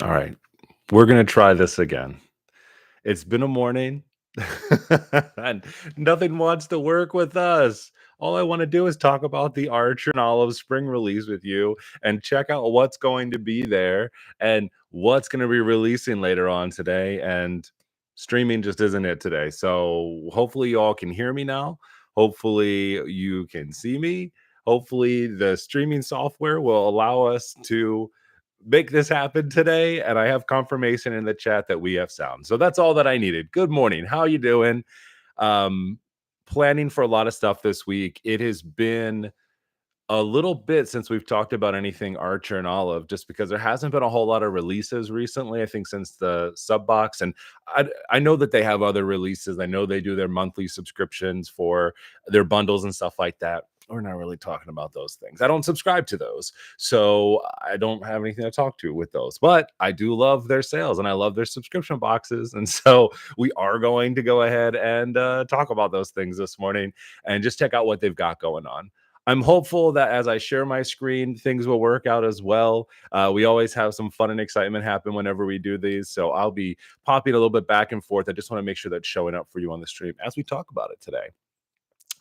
All right. We're going to try this again. It's been a morning and nothing wants to work with us. All I want to do is talk about the Archer and Olive spring release with you and check out what's going to be there and what's going to be releasing later on today. And streaming just isn't it today. So hopefully you all can hear me now. Hopefully you can see me. Hopefully the streaming software will allow us to make this happen today, and I have confirmation in the chat that we have sound. So that's all that I needed. Good morning. How you doing? Um Planning for a lot of stuff this week. It has been a little bit since we've talked about anything Archer and Olive, just because there hasn't been a whole lot of releases recently. I think since the sub box, and I know that they have other releases. I know they do their monthly subscriptions for their bundles and stuff like that. We're not really talking about those things. I don't subscribe to those, so I don't have anything to talk to with those. But I do love their sales and I love their subscription boxes, and so we are going to go ahead and talk about those things this morning and just check out what they've got going on. I'm hopeful that as I share my screen, things will work out as well. We always have some fun and excitement happen whenever we do these. So I'll be popping a little bit back and forth. I just want to make sure that's showing up for you on the stream as we talk about it today.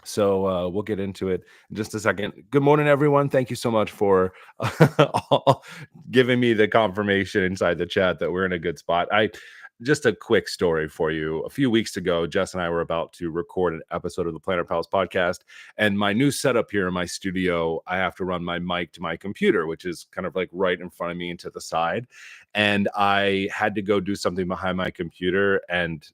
So we'll get into it in just a second. Good morning, everyone. Thank you so much for giving me the confirmation inside the chat that we're in a good spot. Just a quick story for you. A few weeks ago, Jess and I were about to record an episode of the Planner Pals podcast, and my new setup here in my studio, I have to run my mic to my computer, which is kind of like right in front of me and to the side. And I had to go do something behind my computer and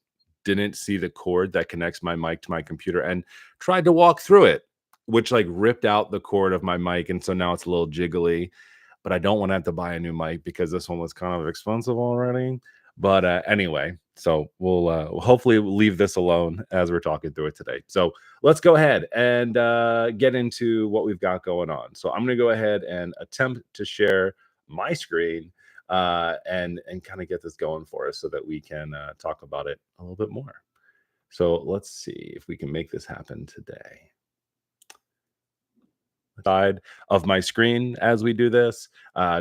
didn't see the cord that connects my mic to my computer and tried to walk through it, which like ripped out the cord of my mic. And so now it's a little jiggly, but I don't want to have to buy a new mic because this one was kind of expensive already. But anyway, so we'll hopefully leave this alone as we're talking through it today. So let's go ahead and get into what we've got going on. So I'm going to go ahead and attempt to share my screen and kind of get this going for us so that we can talk about it a little bit more. So let's see if we can make this happen today. Side of my screen as we do this,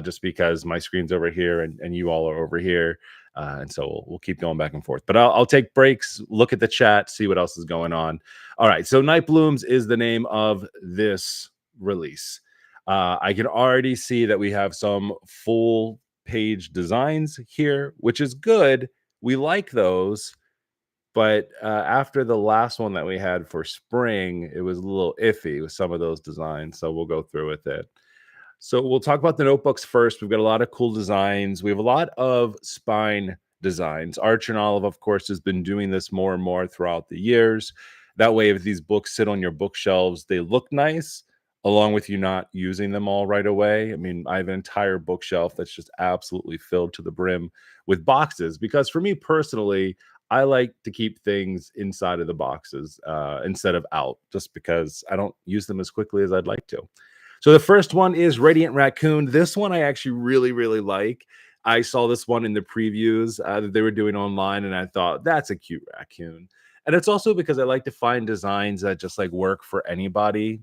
just because my screen's over here and you all are over here. And so we'll keep going back and forth. But I'll take breaks, look at the chat, see what else is going on. All right. So Night Blooms is the name of this release. I can already see that we have some full page designs here, which is good. We like those. But after the last one that we had for spring, it was a little iffy with some of those designs. So we'll go through with it. So we'll talk about the notebooks first. We've got a lot of cool designs. We have a lot of spine designs. Arch and Olive, of course, has been doing this more and more throughout the years. That way, if these books sit on your bookshelves, they look nice, along with you not using them all right away. I mean, I have an entire bookshelf that's just absolutely filled to the brim with boxes because for me personally, I like to keep things inside of the boxes instead of out, just because I don't use them as quickly as I'd like to. So the first one is Radiant Raccoon. This one I actually really, really like. I saw this one in the previews that they were doing online, and I thought that's a cute raccoon. And it's also because I like to find designs that just like work for anybody.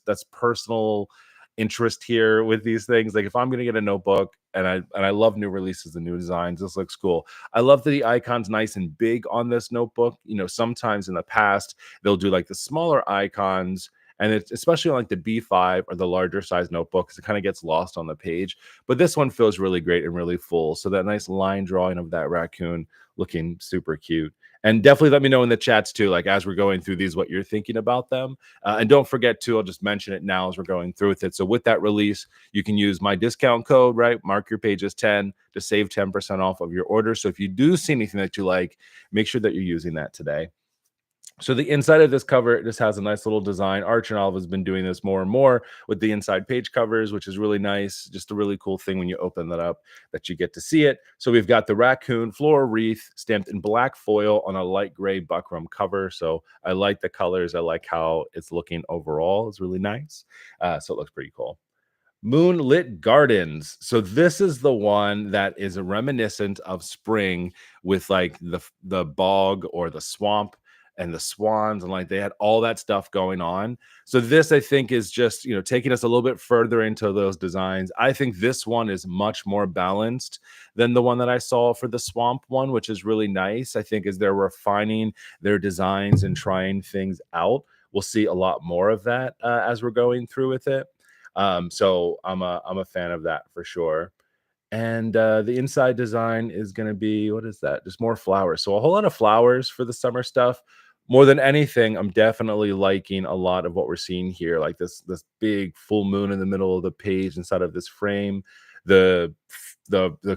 That's personal interest here with these things. Like if I'm gonna get a notebook and I love new releases and new designs, this looks cool. I love that the icon's nice and big on this notebook. You know, sometimes in the past they'll do like the smaller icons, and it's especially on like the B5 or the larger size notebooks, it kind of gets lost on the page. But this one feels really great and really full. So that nice line drawing of that raccoon looking super cute. And definitely let me know in the chats too, like as we're going through these, what you're thinking about them. And don't forget to, I'll just mention it now as we're going through with it. So with that release, you can use my discount code, right? Mark your pages 10 to save 10% off of your order. So if you do see anything that you like, make sure that you're using that today. So the inside of this cover just has a nice little design. Arch and Olive has been doing this more and more with the inside page covers, which is really nice. Just a really cool thing when you open that up that you get to see it. So we've got the raccoon floral wreath stamped in black foil on a light gray buckram cover. So I like the colors. I like how it's looking overall. It's really nice. So it looks pretty cool. Moonlit Gardens. So this is the one that is reminiscent of spring with like the bog or the swamp and the swans, and like they had all that stuff going on. So this I think is just, taking us a little bit further into those designs. I think this one is much more balanced than the one that I saw for the swamp one, which is really nice. I think as they're refining their designs and trying things out, we'll see a lot more of that as we're going through with it. So I'm a fan of that for sure. And the inside design is going to be, what is that? Just more flowers. So a whole lot of flowers for the summer stuff. More than anything, I'm definitely liking a lot of what we're seeing here, like this big full moon in the middle of the page inside of this frame. The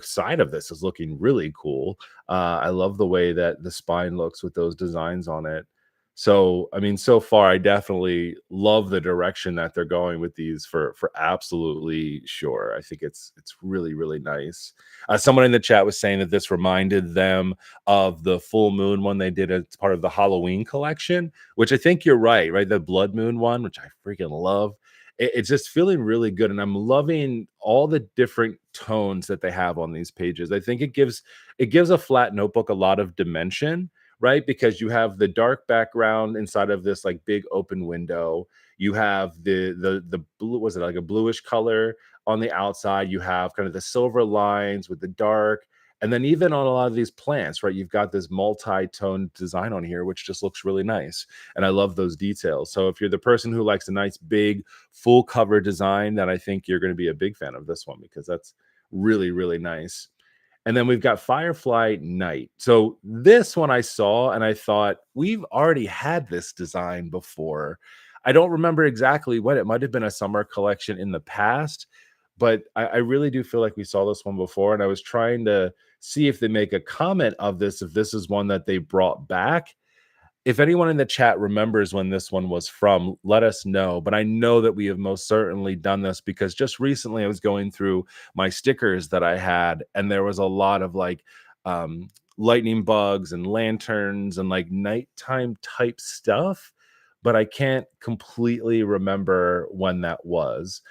side of this is looking really cool. I love the way that the spine looks with those designs on it. So, I mean, so far, I definitely love the direction that they're going with these for absolutely sure. I think it's really, really nice. Someone in the chat was saying that this reminded them of the full moon one they did as part of the Halloween collection, which I think you're right, right? The blood moon one, which I freaking love. It's just feeling really good, and I'm loving all the different tones that they have on these pages. I think it gives a flat notebook a lot of dimension, right? Because you have the dark background inside of this like big open window. You have the blue, was it like a bluish color on the outside? You have kind of the silver lines with the dark. And then even on a lot of these plants, right? You've got this multi-tone design on here, which just looks really nice. And I love those details. So if you're the person who likes a nice big full cover design, then I think you're going to be a big fan of this one because that's really, really nice. And then we've got Firefly Night. So this one I saw and I thought, we've already had this design before. I don't remember exactly what it might have been, a summer collection in the past, but I really do feel like we saw this one before. And I was trying to see if they make a comment of this, if this is one that they brought back. If anyone in the chat remembers when this one was from, let us know. But I know that we have most certainly done this because just recently I was going through my stickers that I had, and there was a lot of like um, lightning bugs and lanterns and like nighttime type stuff. But I can't completely remember when that was.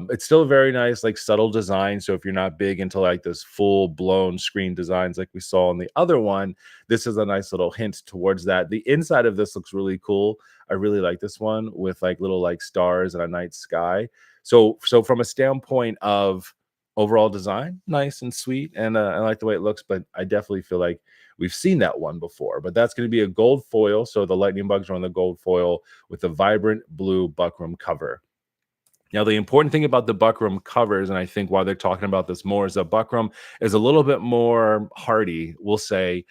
It's still a very nice, like subtle design. So if you're not big into like this full blown screen designs like we saw in the other one, this is a nice little hint towards that. The inside of this looks really cool. I really like this one with like little like stars and a night sky. So from a standpoint of overall design, nice and sweet, and I like the way it looks. But I definitely feel like we've seen that one before. But that's going to be a gold foil. So the lightning bugs are on the gold foil with the vibrant blue buckram cover. Now, the important thing about the buckram covers, and I think why they're talking about this more, is that buckram is a little bit more hardy, we'll say,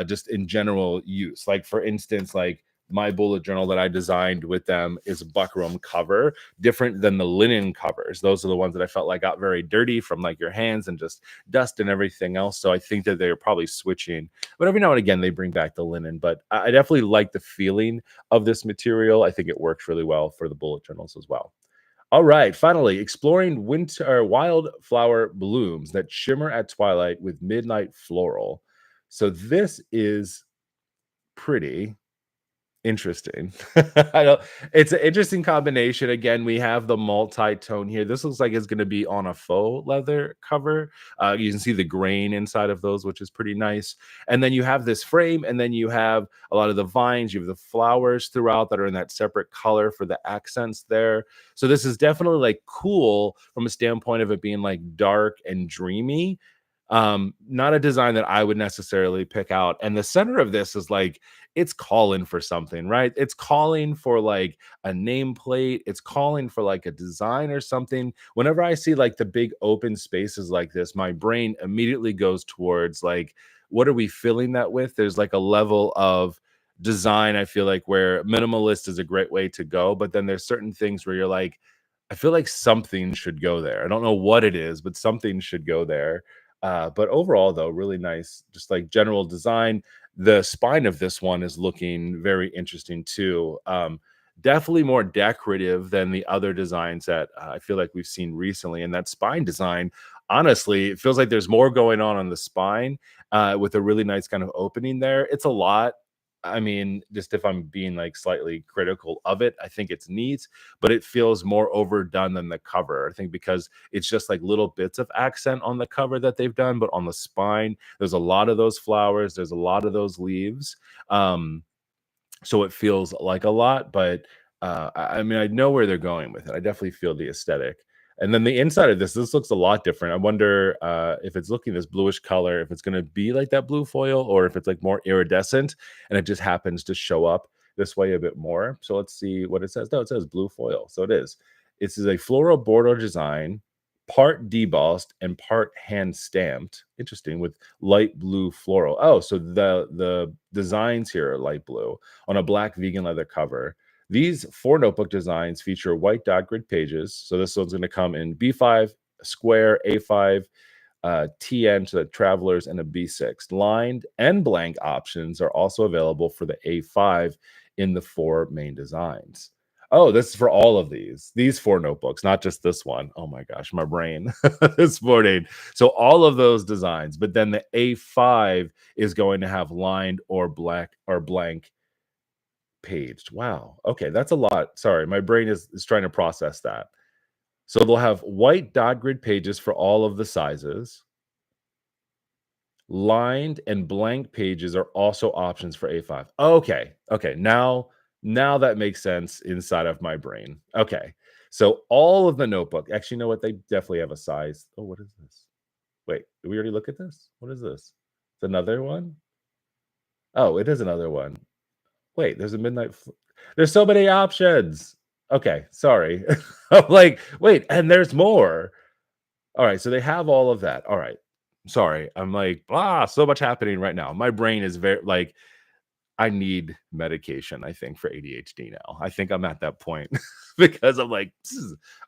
just in general use. Like, for instance, like my bullet journal that I designed with them is a buckram cover, different than the linen covers. Those are the ones that I felt like got very dirty from like your hands and just dust and everything else. So I think that they're probably switching. But every now and again, they bring back the linen. But I definitely like the feeling of this material. I think it works really well for the bullet journals as well. All right, finally, exploring winter wildflower blooms that shimmer at twilight with midnight floral. So this is pretty interesting. I don't It's an interesting combination. Again, we have the multi-tone here. This looks like it's gonna be on a faux leather cover. You can see the grain inside of those, which is pretty nice. And then you have this frame, and then you have a lot of the vines. You have the flowers throughout that are in that separate color for the accents there. So this is definitely like cool from a standpoint of it being like dark and dreamy. Not a design that I would necessarily pick out. And the center of this is like, it's calling for something, right? It's calling for like a nameplate. It's calling for like a design or something. Whenever I see like the big open spaces like this, my brain immediately goes towards like, what are we filling that with? There's like a level of design, I feel like, where minimalist is a great way to go. But then there's certain things where you're like, I feel like something should go there. I don't know what it is, but something should go there. But overall, though, really nice, just like general design. The spine of this one is looking very interesting too. Definitely more decorative than the other designs that I feel like we've seen recently. And that spine design, honestly, it feels like there's more going on the spine with a really nice kind of opening there. It's a lot. I mean, just if I'm being like slightly critical of it, I think it's neat, but it feels more overdone than the cover. I think because it's just like little bits of accent on the cover that they've done, but on the spine, there's a lot of those flowers, there's a lot of those leaves. Um, so it feels like a lot, but, I mean, I know where they're going with it. I definitely feel the aesthetic. And then the inside of this looks a lot different. I wonder, if it's looking this bluish color, if it's gonna be like that blue foil or if it's, like, more iridescent and it just happens to show up this way a bit more. So let's see what it says. No, it says blue foil, so it is. This is a floral border design, part debossed and part hand stamped. Interesting, with light blue floral. Oh, so the designs here are light blue on a black vegan leather cover. These four notebook designs feature white dot grid pages. So this one's going to come in B5, square, A5, TN to the travelers, and a B6. Lined and blank options are also available for the A5 in the four main designs. Oh, this is for all of these four notebooks, not just this one. Oh my gosh, my brain this morning. So all of those designs, but then the A5 is going to have lined or black or blank paged. Wow. Okay, that's a lot. Sorry, my brain is trying to process that. So they'll have white dot grid pages for all of the sizes. Lined and blank pages are also options for A5. Okay. Okay. Now that makes sense inside of my brain. Okay. So all of the notebook, actually, you know what? They definitely have a size. Oh, what is this? Wait, did we already look at this? What is this? It's another one? Oh, it is another one. Wait, there's a there's so many options. Okay, sorry. I'm like, wait, and there's more. All right, so they have all of that. All right. Sorry. I'm like, so much happening right now. My brain is very like I need medication, I think, for ADHD now. I think I'm at that point because I'm like,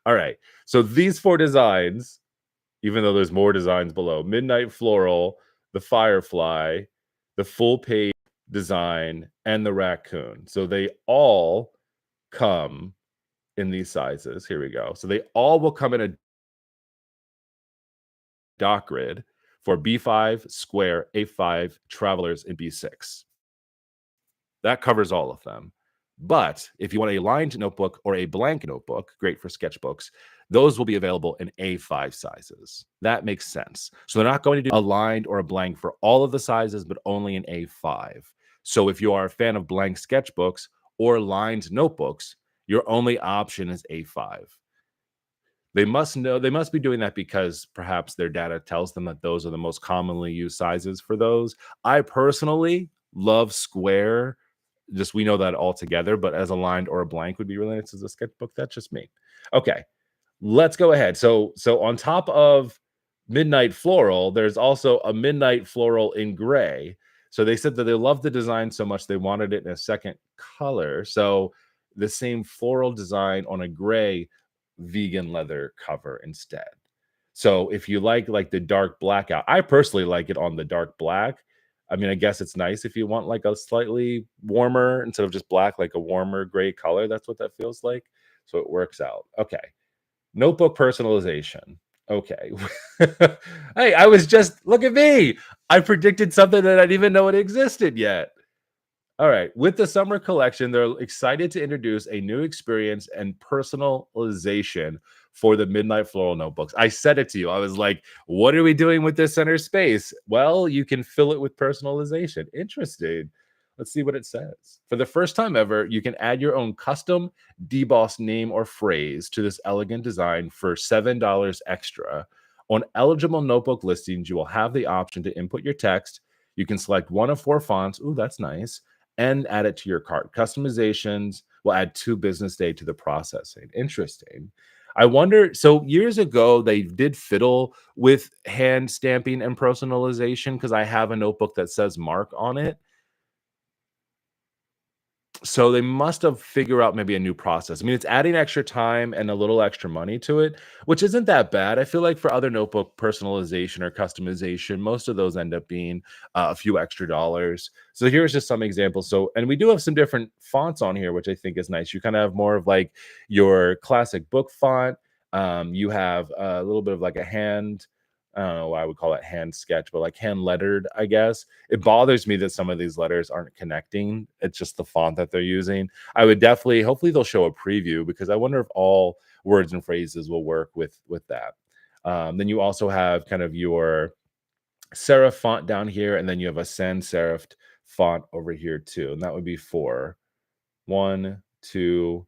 all right. So these four designs, even though there's more designs below, Midnight Floral, the Firefly, the full page design, and the raccoon. So they all come in these sizes. Here we go. So they all will come in a dot grid for B5, square, A5, travelers, and B6. That covers all of them. But if you want a lined notebook or a blank notebook, great for sketchbooks, those will be available in A5 sizes. That makes sense. So they're not going to do a lined or a blank for all of the sizes, but only in A5. So if you are a fan of blank sketchbooks or lined notebooks, your only option is A5. They must be doing that because perhaps their data tells them that those are the most commonly used sizes for those. I personally love square. Just we know that all together, but as a lined or a blank would be really nice as a sketchbook. That's just me. Okay, let's go ahead. So on top of midnight floral, there's also a midnight floral in gray. So they said that they loved the design so much they wanted it in a second color. So the same floral design on a gray vegan leather cover instead. So if you like the dark blackout, I personally like it on the dark black. I mean, I guess it's nice if you want like a slightly warmer instead of just black, like a warmer gray color. That's what that feels like. So it works out. Okay. Notebook personalization. Okay. Hey, I was just look at me. I predicted something that I didn't even know it existed yet. All right. With the summer collection, they're excited to introduce a new experience and personalization for the Midnight Floral notebooks. I said it to you. I was like, what are we doing with this center space? Well, you can fill it with personalization. Interesting. Let's see what it says. For the first time ever, you can add your own custom debossed name or phrase to this elegant design for $7 extra. On eligible notebook listings, you will have the option to input your text. You can select one of four fonts. Ooh, that's nice, and add it to your cart. Customizations will add 2 business days to the processing. Interesting. I wonder. So years ago, they did fiddle with hand stamping and personalization because I have a notebook that says Mark on it. So they must have figured out maybe a new process. I mean, it's adding extra time and a little extra money to it, which isn't that bad. I feel like for other notebook personalization or customization, most of those end up being a few extra dollars. So here's just some examples. So, and we do have some different fonts on here, which I think is nice. You kind of have more of like your classic book font. You have a little bit of like a hand. I don't know why I would call it hand sketch, but like hand lettered, I guess. It bothers me that some of these letters aren't connecting. It's just the font that they're using. I would definitely, hopefully, they'll show a preview because I wonder if all words and phrases will work with that. Then you also have kind of your serif font down here, and then you have a sans serif font over here too, and that would be four. 1, 2,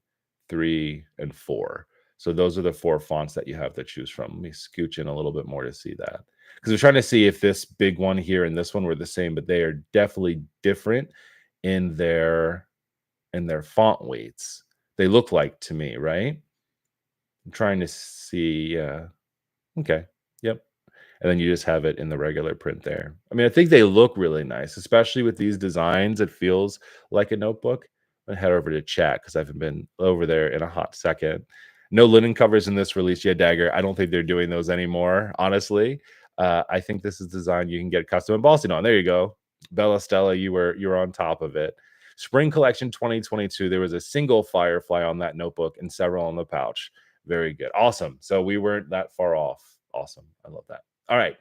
3, and 4. So those are the 4 fonts that you have to choose from. Let me scooch in a little bit more to see that. Because we're trying to see if this big one here and this one were the same, but they are definitely different in their font weights. They look like to me, right? I'm trying to see. Okay. Yep. And then you just have it in the regular print there. I mean, I think they look really nice, especially with these designs. It feels like a notebook. I'm gonna head over to chat because I haven't been over there in a hot second. No linen covers in this release yet, Dagger. I don't think they're doing those anymore, honestly. I think this is design you can get custom embossing on. There you go. Bella Stella, you were on top of it. Spring collection 2022. There was a single firefly on that notebook and several on the pouch. Very good. Awesome. So we weren't that far off. Awesome. I love that. All right.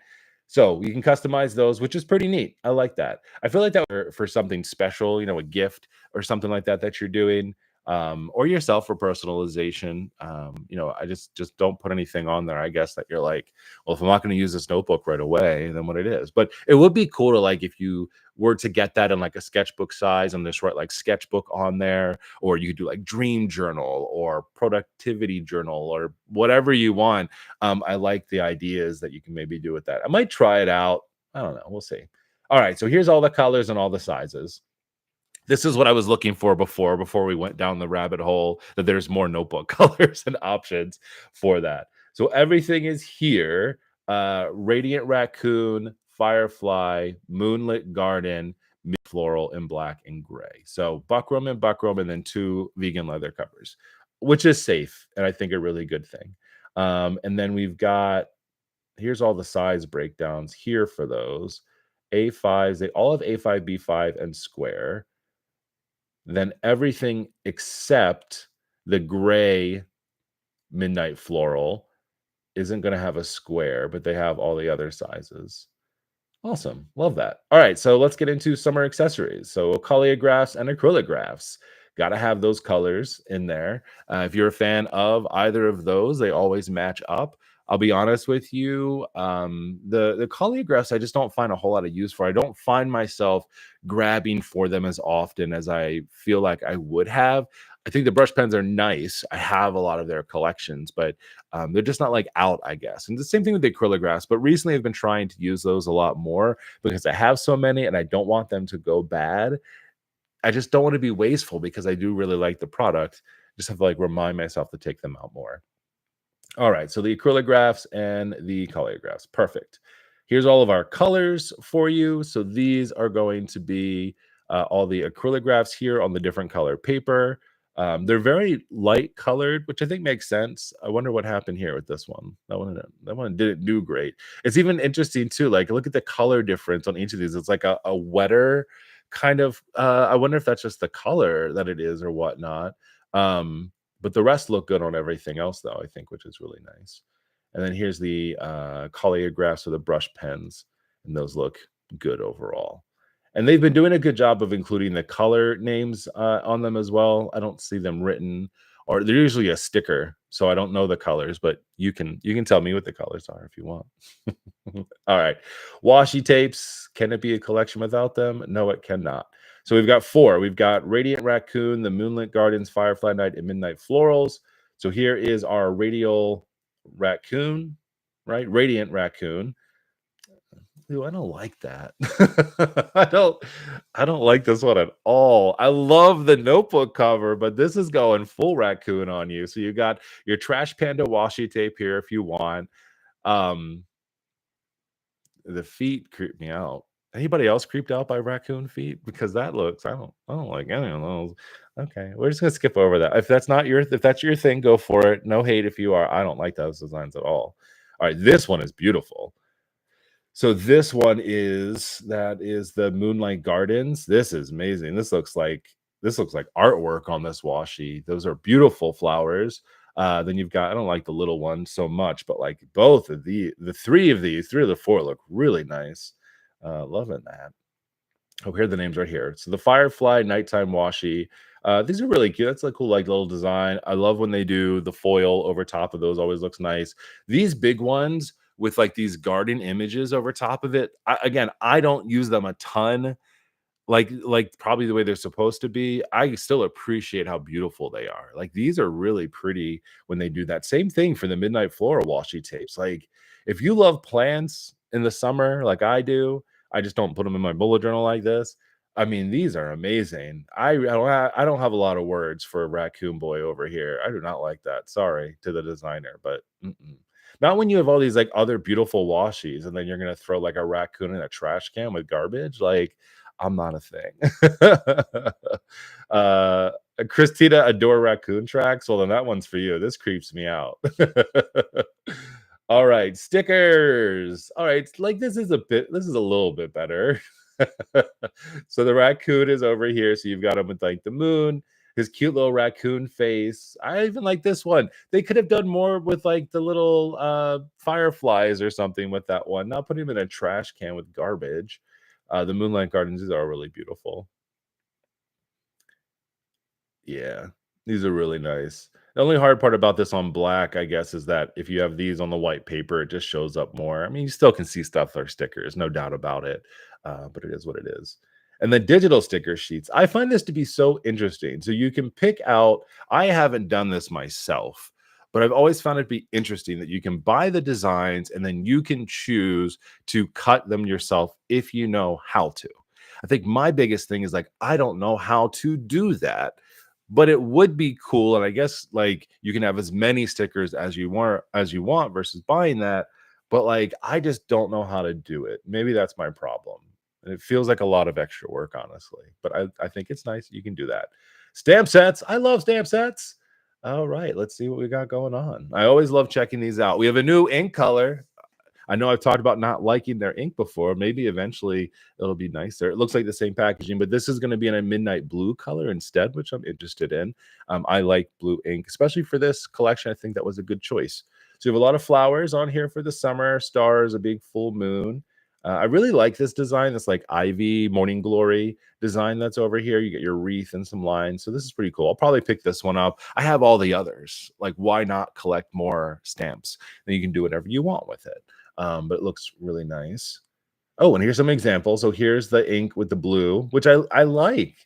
So you can customize those, which is pretty neat. I like that. I feel like that for something special, a gift or something like that you're doing, or yourself for personalization. I just don't put anything on there. I guess that you're like, well, if I'm not going to use this notebook right away, then what it is. But it would be cool to like if you were to get that in like a sketchbook size and just write like sketchbook on there, or you could do like dream journal or productivity journal or whatever you want. I like the ideas that you can maybe do with that. I might try it out. I don't know. We'll see. All right. So here's all the colors and all the sizes. This is what I was looking for before we went down the rabbit hole, that there's more notebook colors and options for that. So everything is here. Radiant Raccoon, Firefly, Moonlit Garden, Floral, and Black and Gray. So buckram and then 2 vegan leather covers, which is safe and I think a really good thing. And then we've got, here's all the size breakdowns here for those. A5s, they all have A5, B5, and square. Then everything except the gray midnight floral isn't going to have a square, but they have all the other sizes. Awesome. Love that. All right. So let's get into summer accessories. So coleographs and acrylographs. Got to have those colors in there. If you're a fan of either of those, they always match up. I'll be honest with you. The coleographs, I just don't find a whole lot of use for. I don't find myself grabbing for them as often as I feel like I would have. I think the brush pens are nice. I have a lot of their collections, but they're just not like out, I guess. And the same thing with the acrylographs. But recently, I've been trying to use those a lot more because I have so many and I don't want them to go bad. I just don't want to be wasteful because I do really like the product. Just have to like remind myself to take them out more. All right, so the acrylographs and the coleographs. Perfect. Here's all of our colors for you. So these are going to be all the acrylographs here on the different color paper. They're very light colored, which I think makes sense. I wonder what happened here with this one. That one didn't do great. It's even interesting too. Like, look at the color difference on each of these. It's like a wetter kind of. I wonder if that's just the color that it is or whatnot. But the rest look good on everything else, though, I think, which is really nice. And then here's the coleographs or the brush pens, and those look good overall. And they've been doing a good job of including the color names on them as well. I don't see them written, or they're usually a sticker, so I don't know the colors, but you can tell me what the colors are if you want. All right. Washi tapes. Can it be a collection without them? No, it cannot. So we've got 4. We've got Radiant Raccoon, the Moonlit Gardens, Firefly Night, and Midnight Florals. So here is our Radial Raccoon, right? Radiant Raccoon. Ooh, I don't like that. I don't like this one at all. I love the notebook cover, but this is going full raccoon on you. So you got your Trash Panda washi tape here if you want. Um, the feet creep me out. Anybody else creeped out by raccoon feet? Because that looks, I don't like any of those. Okay, we're just gonna skip over that. If that's your thing, go for it. No hate if you are. I don't like those designs at all. All right, this one is beautiful. So that is the Moonlight Gardens. This is amazing. This looks like artwork on this washi. Those are beautiful flowers. Then you've got, I don't like the little one so much, but like both of the 3 of these, 3 of the 4 look really nice. Loving that. Oh, here are the names right here. So the Firefly Nighttime Washi. These are really cute. That's a cool, like little design. I love when they do the foil over top of those. Always looks nice. These big ones with like these garden images over top of it. Again, I don't use them a ton. like probably the way they're supposed to be, I still appreciate how beautiful they are. Like these are really pretty when they do that. Same thing for the midnight floral washi tapes. Like if you love plants in the summer like I do, I just don't put them in my bullet journal like this. I mean, these are amazing. I don't have a lot of words for a raccoon boy over here. I do not like that. Sorry to the designer, but not when you have all these like other beautiful washies and then you're gonna throw like a raccoon in a trash can with garbage. Like I'm not a thing. uh, Christina adore raccoon tracks. Well, then that one's for you. This creeps me out. All right, stickers. All right, like this is a little bit better. So the raccoon is over here. So you've got him with like the moon, his cute little raccoon face. I even like this one. They could have done more with like the little fireflies or something with that one. Not putting him in a trash can with garbage. The Moonlight Gardens, these are really beautiful. Yeah, these are really nice. The only hard part about this on black, I guess, is that if you have these on the white paper, it just shows up more. I mean, you still can see stuff or stickers, no doubt about it, but it is what it is. And the digital sticker sheets, I find this to be so interesting. So you can pick out, I haven't done this myself, but I've always found it to be interesting that you can buy the designs and then you can choose to cut them yourself if you know how to. I think my biggest thing is like, I don't know how to do that, but it would be cool. And I guess like you can have as many stickers as you want versus buying that. But like, I just don't know how to do it. Maybe that's my problem. And it feels like a lot of extra work, honestly. But I think it's nice you can do that. Stamp sets. I love stamp sets. All right, let's see what we got going on. I always love checking these out. We have a new ink color. I know I've talked about not liking their ink before. Maybe eventually it'll be nicer. It looks like the same packaging, but this is going to be in a midnight blue color instead, which I'm interested in. I like blue ink, especially for this collection. I think that was a good choice. So you have a lot of flowers on here for the summer, stars, a big full moon. I really like this design. This like ivy morning glory design that's over here. You get your wreath and some lines. So this is pretty cool. I'll probably pick this one up. I have all the others. Like, why not collect more stamps? Then you can do whatever you want with it, but it looks really nice. Oh, and here's some examples. So here's the ink with the blue, which I like.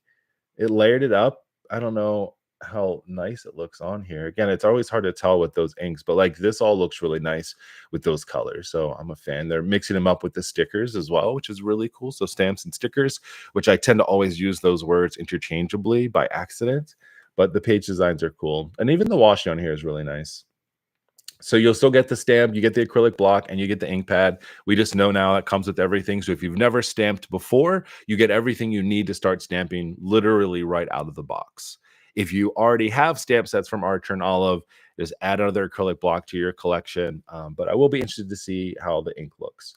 It layered it up. I don't know how nice it looks on here. Again, it's always hard to tell with those inks, but like this all looks really nice with those colors. So I'm a fan. They're mixing them up with the stickers as well, which is really cool. So stamps and stickers, which I tend to always use those words interchangeably by accident, but the page designs are cool. And even the washi on here is really nice. So you'll still get the stamp, you get the acrylic block, and you get the ink pad. We just know now it comes with everything. So if you've never stamped before, you get everything you need to start stamping literally right out of the box. If you already have stamp sets from Archer and Olive, just add another acrylic block to your collection. But I will be interested to see how the ink looks.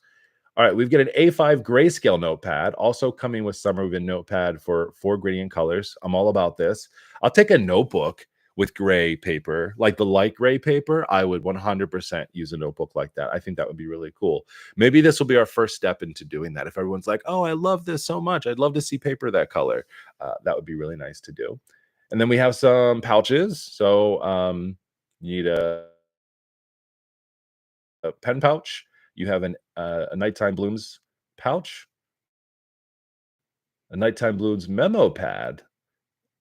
All right, we've got an A5 grayscale notepad, also coming with summer. We've got a notepad for 4 gradient colors. I'm all about this. I'll take a notebook with gray paper, like the light gray paper. I would 100% use a notebook like that. I think that would be really cool. Maybe this will be our first step into doing that. If everyone's like, oh, I love this so much, I'd love to see paper that color. That would be really nice to do. And then we have some pouches. So you need a pen pouch. You have a nighttime blooms pouch, a nighttime blooms memo pad.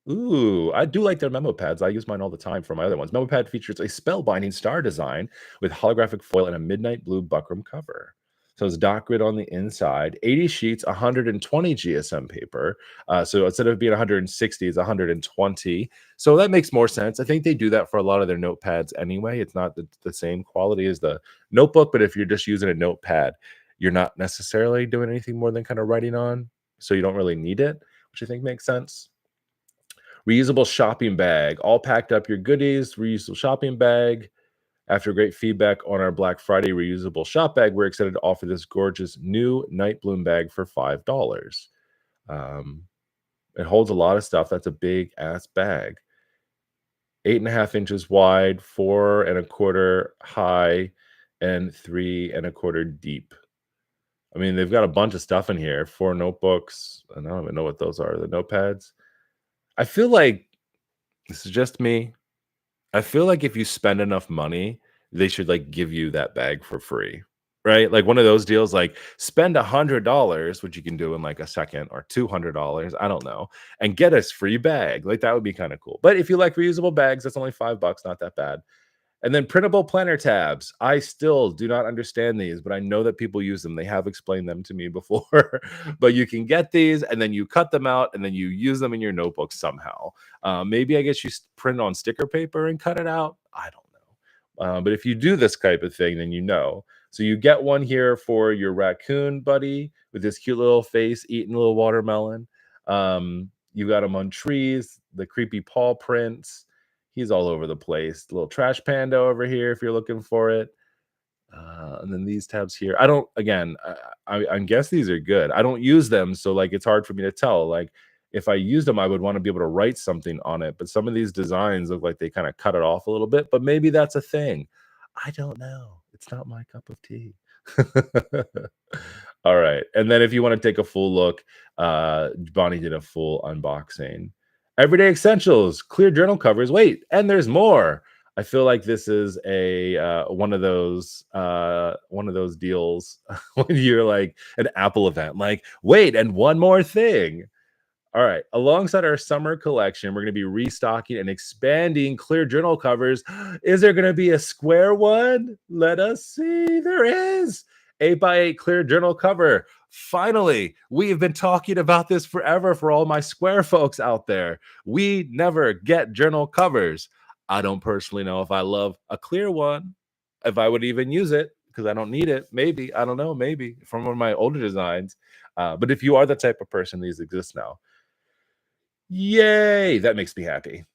Ooh, I do like their memo pads. I use mine all the time for my other ones. Memo pad features a spellbinding star design with holographic foil and a midnight blue buckram cover. So it's dot grid on the inside, 80 sheets, 120 GSM paper. So instead of being 160, it's 120. So that makes more sense. I think they do that for a lot of their notepads anyway. It's not the same quality as the notebook, but if you're just using a notepad, you're not necessarily doing anything more than kind of writing on. So you don't really need it, which I think makes sense. Reusable shopping bag, all packed up your goodies, reusable shopping bag. After great feedback on our Black Friday reusable shop bag, we're excited to offer this gorgeous new night bloom bag for $5. Um, it holds a lot of stuff. That's a big ass bag. 8.5 inches wide, 4.25 high, and 3.25 deep. I mean, they've got a bunch of stuff in here. 4 notebooks. And I don't even know what those are. The notepads. I feel like this is just me. I feel like if you spend enough money, they should like give you that bag for free, right? Like one of those deals, like spend $100, which you can do in like a second, or $200, I don't know, and get a free bag. Like that would be kind of cool. But if you like reusable bags, that's only $5, not that bad. And then printable planner tabs. I still do not understand these, but I know that people use them. They have explained them to me before. But you can get these and then you cut them out and then you use them in your notebook somehow. Maybe I guess you print it on sticker paper and cut it out. I don't know. But if you do this type of thing, then you know. So you get one here for your raccoon buddy with this cute little face eating a little watermelon. You got them on trees, the creepy paw prints. He's all over the place. Little trash panda over here if you're looking for it. And then these tabs here. I don't. Again, I guess these are good. I don't use them, so like it's hard for me to tell. Like if I used them, I would want to be able to write something on it. But some of these designs look like they kind of cut it off a little bit. But maybe that's a thing. I don't know. It's not my cup of tea. All right. And then if you want to take a full look, Bonnie did a full unboxing. Everyday essentials, clear journal covers. Wait, and there's more. I feel like this is a one of those deals when you're like an Apple event. Like, wait, and one more thing. All right. Alongside our summer collection, we're going to be restocking and expanding clear journal covers. Is there going to be a square one? Let us see. There is. 8x8 clear journal cover. Finally, we have been talking about this forever for all my square folks out there. We never get journal covers. I don't personally know if I love a clear one, if I would even use it, because I don't need it. Maybe. I don't know. Maybe from one of my older designs. But if you are the type of person, these exist now. Yay! That makes me happy.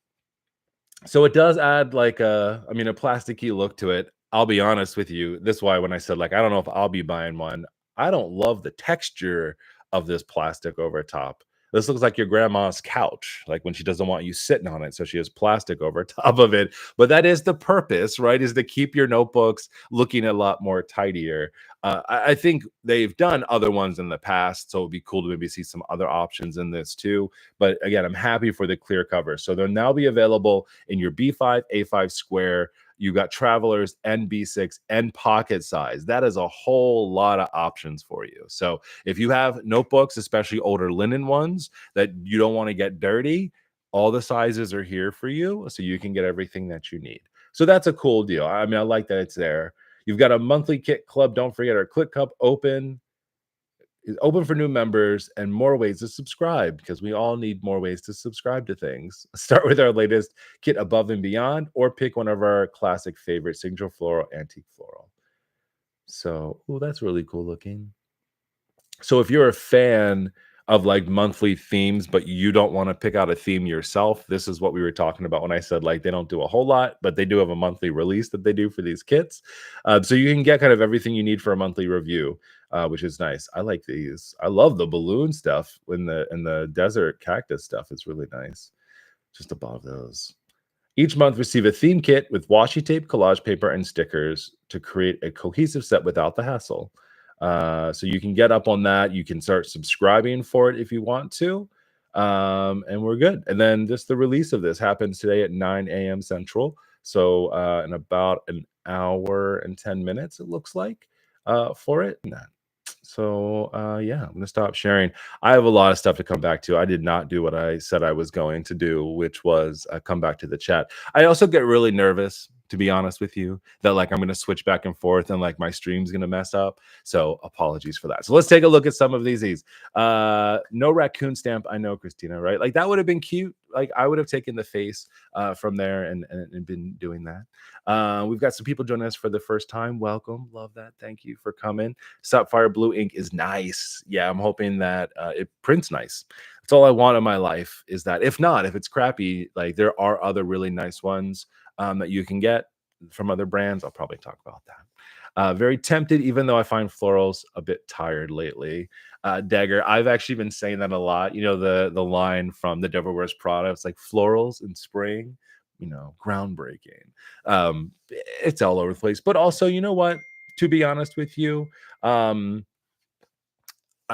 So it does add like a plasticky look to it. I'll be honest with you. This is why when I said like I don't know if I'll be buying one, I don't love the texture of this plastic over top. This looks like your grandma's couch, like when she doesn't want you sitting on it, so she has plastic over top of it. But that is the purpose, right? Is to keep your notebooks looking a lot more tidier. I think they've done other ones in the past, so it'd be cool to maybe see some other options in this too. But again, I'm happy for the clear cover. So they'll now be available in your B5, A5 square. You got travelers and B6 and pocket size. That is a whole lot of options for you. So if you have notebooks, especially older linen ones that you don't want to get dirty, all the sizes are here for you. So you can get everything that you need. So that's a cool deal. I mean, I like that it's there. You've got a monthly kit club. Don't forget our Click Cup open is open for new members and more ways to subscribe because we all need more ways to subscribe to things. Start with our latest kit above and beyond, or pick one of our classic favorite signature floral, antique floral. So, oh, that's really cool looking. So if you're a fan of like monthly themes, but you don't want to pick out a theme yourself, this is what we were talking about when I said like they don't do a whole lot, but they do have a monthly release that they do for these kits. So you can get kind of everything you need for a monthly review, which is nice. I like these. I love the balloon stuff in the desert cactus stuff. It's really nice. Just above those. Each month, receive a theme kit with washi tape, collage paper, and stickers to create a cohesive set without the hassle. So you can get up on that. You can start subscribing for it if you want to. And we're good. And then just the release of this happens today at 9 a.m. Central. So in about an hour and 10 minutes, it looks like for it. So yeah, I'm gonna stop sharing. I have a lot of stuff to come back to. I did not do what I said I was going to do, which was come back to the chat. I also get really nervous, to be honest with you, that like I'm gonna switch back and forth and like my stream's gonna mess up. So apologies for that. So let's take a look at some of these. No raccoon stamp. I know, Christina, right? Like that would have been cute. Like I would have taken the face from there and been doing that. We've got some people joining us for the first time. Welcome. Love that. Thank you for coming. Sapphire blue ink is nice. Yeah, I'm hoping that it prints nice. That's all I want in my life is that. If not, if it's crappy, like there are other really nice ones that you can get from other brands. I'll probably talk about that. Very tempted, even though I find florals a bit tired lately. Dagger, I've actually been saying that a lot. You know, the line from the Devil Wears Prada, it's like florals in spring, you know, groundbreaking. It's all over the place. But also, you know what? To be honest with you, I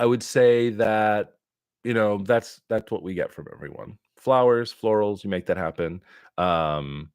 would say that, you know, that's what we get from everyone. Flowers, florals, you make that happen. Um,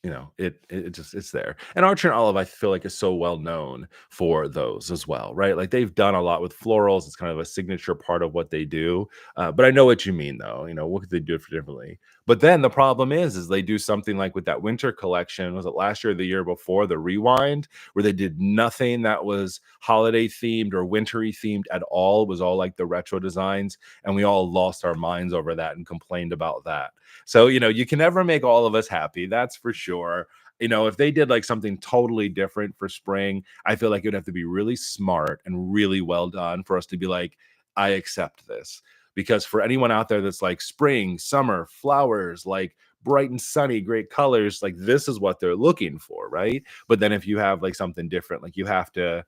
it's there. And Archer and Olive, I feel like, is so well known for those as well, right? Like they've done a lot with florals. It's kind of a signature part of what they do. But I know what you mean, though. What could they do for differently? But then the problem is they do something like with that winter collection. Was it last year or the year before, the Rewind, where they did nothing that was holiday themed or wintry themed at all? It was all like the retro designs, and we all lost our minds over that and complained about that. So, you can never make all of us happy. That's for sure. If they did like something totally different for spring, I feel like it would have to be really smart and really well done for us to be like, I accept this. Because for anyone out there that's like spring, summer, flowers, like bright and sunny, great colors, like this is what they're looking for, right? But then if you have like something different, like you have to,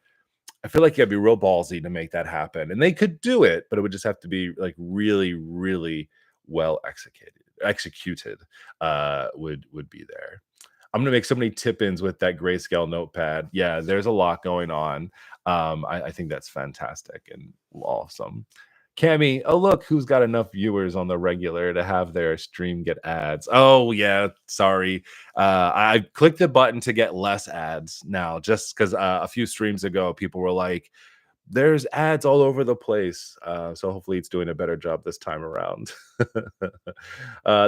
I feel like you have to be real ballsy to make that happen. And they could do it, but it would just have to be like really, really well executed would be there. I'm gonna make so many tip-ins with that grayscale notepad. Yeah, there's a lot going on. I think that's fantastic and awesome. Cammy, oh look, who's got enough viewers on the regular to have their stream get ads? Oh yeah, sorry. I clicked the button to get less ads now, just because a few streams ago people were like, "There's ads all over the place." So hopefully it's doing a better job this time around.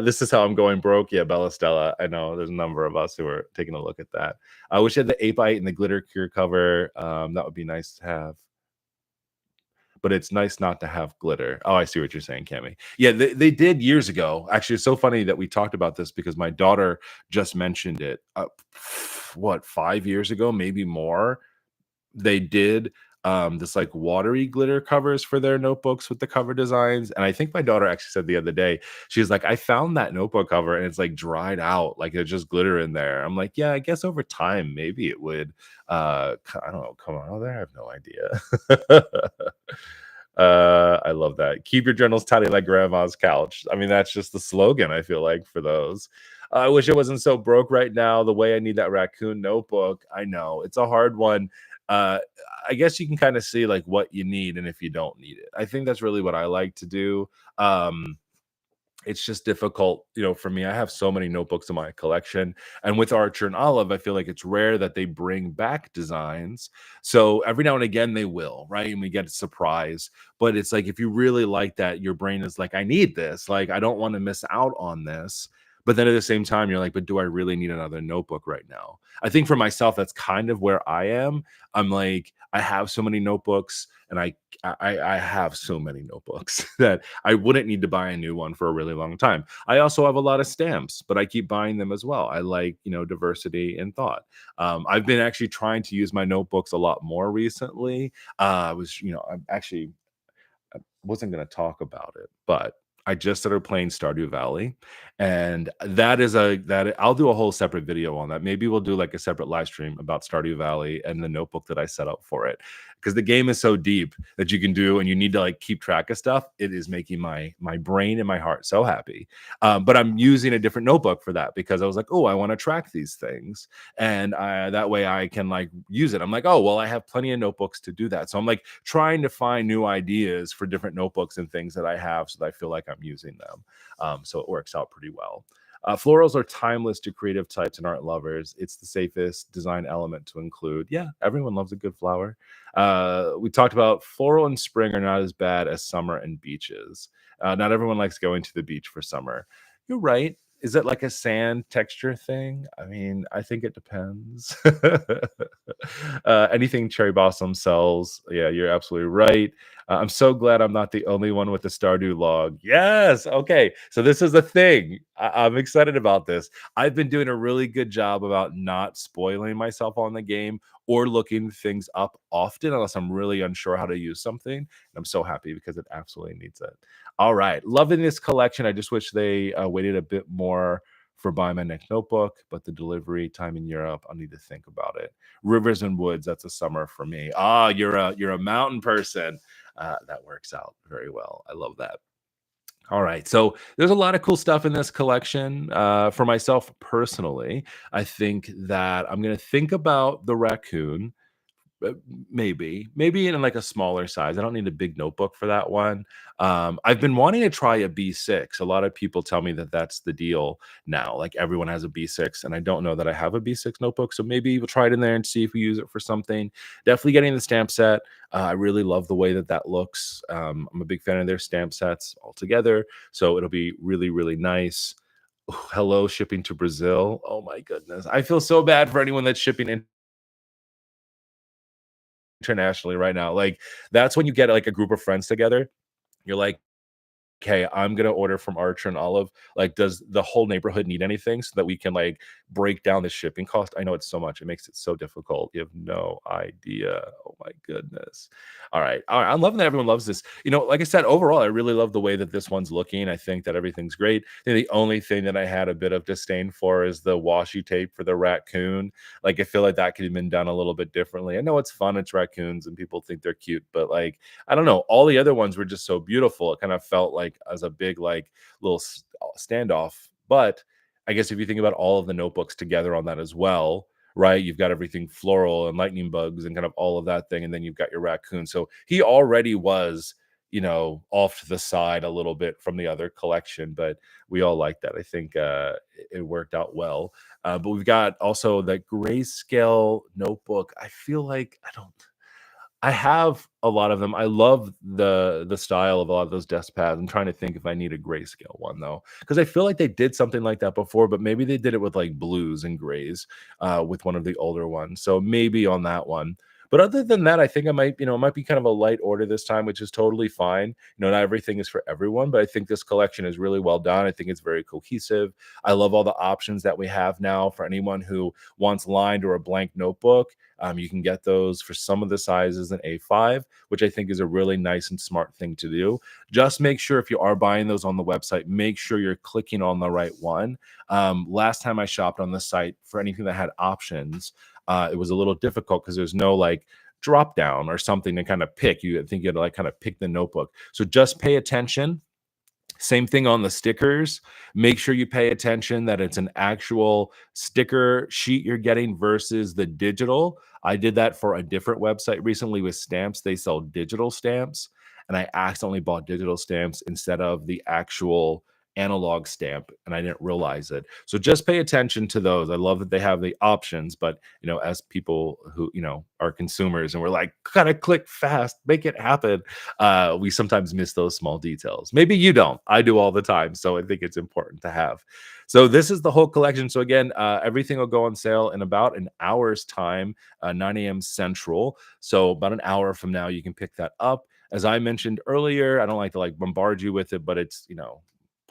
This is how I'm going broke. Yeah, Bella Stella. I know there's a number of us who are taking a look at that. I wish I had the 8x8 and the glitter cure cover. That would be nice to have, but it's nice not to have glitter. Oh, I see what you're saying, Cammy. Yeah, they did years ago. Actually, it's so funny that we talked about this because my daughter just mentioned it. What, 5 years ago, maybe more? They did this like watery glitter covers for their notebooks with the cover designs. And I think my daughter actually said the other day, she was like, I found that notebook cover and it's like dried out, like it's just glitter in there. I'm like, yeah, I guess over time maybe it would I don't know, come on over there. I have no idea. I love that. Keep your journals tidy like grandma's couch. I mean, that's just the slogan, I feel like, for those. I wish it wasn't so broke right now. The way I need that raccoon notebook. I know it's a hard one. Uh, I guess you can kind of see like what you need and if you don't need it. I think that's really what I like to do. It's just difficult, for me. I have so many notebooks in my collection, and with Archer and Olive, I feel like it's rare that they bring back designs. So every now and again they will, right? And we get a surprise. But it's like if you really like that, your brain is like, I need this. Like I don't want to miss out on this. But then at the same time, you're like, but do I really need another notebook right now? I think for myself, that's kind of where I am. I'm like, I have so many notebooks, and I have so many notebooks that I wouldn't need to buy a new one for a really long time. I also have a lot of stamps, but I keep buying them as well. I like, diversity in thought. I've been actually trying to use my notebooks a lot more recently. I'm actually I wasn't going to talk about it, but I just started playing Stardew Valley, and that I'll do a whole separate video on that. Maybe we'll do like a separate live stream about Stardew Valley and the notebook that I set up for it, because the game is so deep that you can do, and you need to like keep track of stuff. It is making my brain and my heart so happy. But I'm using a different notebook for that because I was like, oh, I want to track these things, and that way I can like use it. I'm like, oh well, I have plenty of notebooks to do that. So I'm like trying to find new ideas for different notebooks and things that I have, so that I feel like I'm using them. So it works out pretty well. Florals are timeless to creative types and art lovers. It's the safest design element to include. Yeah, everyone loves a good flower. We talked about floral and spring are not as bad as summer and beaches. Not everyone likes going to the beach for summer. You're right. Is it like a sand texture thing? I mean, I think it depends. Anything cherry blossom sells. Yeah, you're absolutely right. I'm so glad I'm not the only one with the Stardew log. Yes. Okay. So this is the thing. I'm excited about this. I've been doing a really good job about not spoiling myself on the game or looking things up often unless I'm really unsure how to use something. And I'm so happy because it absolutely needs it. All right. Loving this collection. I just wish they waited a bit more for buying my next notebook, but the delivery time in Europe, I'll need to think about it. Rivers and woods, that's a summer for me. Ah, you're a mountain person. That works out very well. I love that. All right. So there's a lot of cool stuff in this collection. For myself personally, I think that I'm going to think about the raccoon Uh, maybe in like a smaller size. I don't need a big notebook for that one. I've been wanting to try a B6. A lot of people tell me that that's the deal now. Like everyone has a B6, and I don't know that I have a B6 notebook. So maybe we'll try it in there and see if we use it for something. Definitely getting the stamp set. I really love the way that that looks. I'm a big fan of their stamp sets altogether. So it'll be really, really nice. Hello, shipping to Brazil. Oh my goodness. I feel so bad for anyone that's shipping internationally right now. Like, that's when you get like a group of friends together. You're like, "Okay, I'm gonna order from Archer and Olive. Like, does the whole neighborhood need anything so that we can like break down the shipping cost?" I know it's so much. It makes it so difficult. You have no idea. Oh my goodness. All right. All right. I'm loving that everyone loves this. Like I said, overall, I really love the way that this one's looking. I think that everything's great. I think the only thing that I had a bit of disdain for is the washi tape for the raccoon. Like, I feel like that could have been done a little bit differently. I know it's fun, it's raccoons, and people think they're cute, but like, I don't know. All the other ones were just so beautiful. It kind of felt like as a big like little standoff. But I guess if you think about all of the notebooks together on that as well, right? You've got everything floral and lightning bugs and kind of all of that thing, and then you've got your raccoon. So he already was, off to the side a little bit from the other collection, but we all like that. I think it worked out well. But we've got also the grayscale notebook. I feel like I have a lot of them. I love the style of a lot of those desk pads. I'm trying to think if I need a grayscale one though, because I feel like they did something like that before, but maybe they did it with like blues and grays with one of the older ones. So maybe on that one. But other than that, I think I might, it might be kind of a light order this time, which is totally fine. Not everything is for everyone, but I think this collection is really well done. I think it's very cohesive. I love all the options that we have now for anyone who wants lined or a blank notebook. You can get those for some of the sizes in A5, which I think is a really nice and smart thing to do. Just make sure if you are buying those on the website, make sure you're clicking on the right one. Last time I shopped on the site for anything that had options, it was a little difficult because there's no like drop down or something to kind of pick. You think you had to like kind of pick the notebook. So just pay attention. Same thing on the stickers. Make sure you pay attention that it's an actual sticker sheet you're getting versus the digital. I did that for a different website recently with stamps. They sell digital stamps, and I accidentally bought digital stamps instead of the actual analog stamp, and I didn't realize it. So just pay attention to those. I love that they have the options, but as people who, are consumers and we're like, gotta click fast, make it happen, we sometimes miss those small details. Maybe you don't. I do all the time. So I think it's important to have. So this is the whole collection. So again, everything will go on sale in about an hour's time, 9 a.m. Central. So about an hour from now, you can pick that up. As I mentioned earlier, I don't like to like bombard you with it, but it's,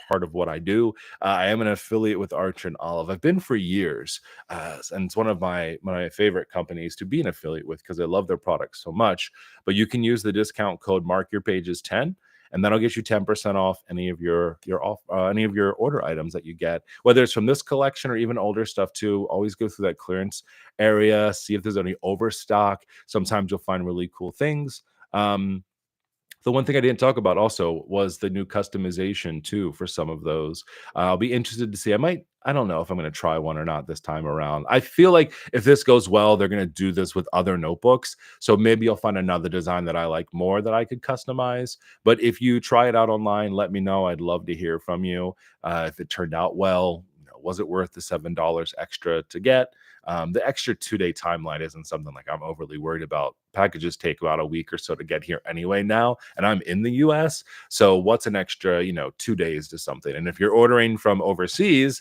part of what I do. I am an affiliate with Archer and Olive. I've been for years, and it's one of my favorite companies to be an affiliate with because I love their products so much. But you can use the discount code Mark Your Pages 10, and that'll get you 10% off any of any of your order items that you get, whether it's from this collection or even older stuff too. Always go through that clearance area, see if there's any overstock. Sometimes you'll find really cool things. The one thing I didn't talk about also was the new customization too for some of those. I'll be interested to see. I don't know if I'm going to try one or not this time around. I feel like if this goes well, they're going to do this with other notebooks. So maybe I'll find another design that I like more that I could customize. But if you try it out online, let me know. I'd love to hear from you. If it turned out well, was it worth the $7 extra to get? The extra 2-day timeline isn't something like I'm overly worried about. Packages take about a week or so to get here anyway now, and I'm in the US. So what's an extra, 2 days to something? And if you're ordering from overseas,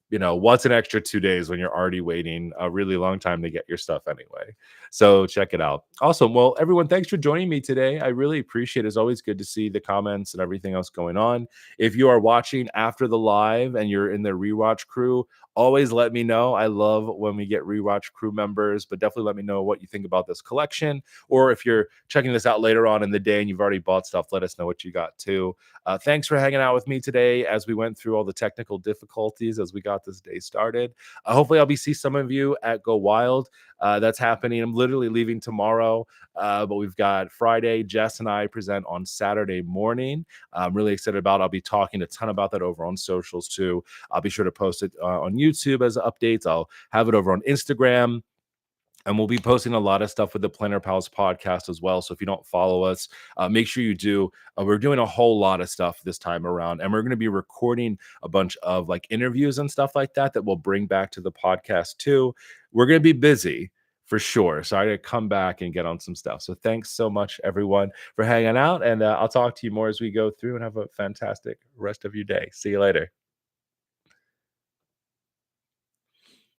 what's an extra 2 days when you're already waiting a really long time to get your stuff anyway? So check it out. Awesome. Well, everyone, thanks for joining me today. I really appreciate it. It's always good to see the comments and everything else going on. If you are watching after the live and you're in the rewatch crew, always let me know. I love when we get rewatch crew members, but definitely let me know what you think about this collection. Or if you're checking this out later on in the day and you've already bought stuff, let us know what you got too. Thanks for hanging out with me today as we went through all the technical difficulties as we got this day started. Hopefully, I'll be see some of you at Go Wild. That's happening. I'm literally leaving tomorrow, but we've got Friday. Jess and I present on Saturday morning. I'm really excited about. I'll be talking a ton about that over on socials too. I'll be sure to post it on YouTube as updates. I'll have it over on Instagram. And we'll be posting a lot of stuff with the Planner Pals podcast as well. So if you don't follow us, make sure you do. We're doing a whole lot of stuff this time around, and we're going to be recording a bunch of like interviews and stuff like that that we'll bring back to the podcast too. We're going to be busy for sure. So I got to come back and get on some stuff. So thanks so much, everyone, for hanging out. And I'll talk to you more as we go through, and have a fantastic rest of your day. See you later.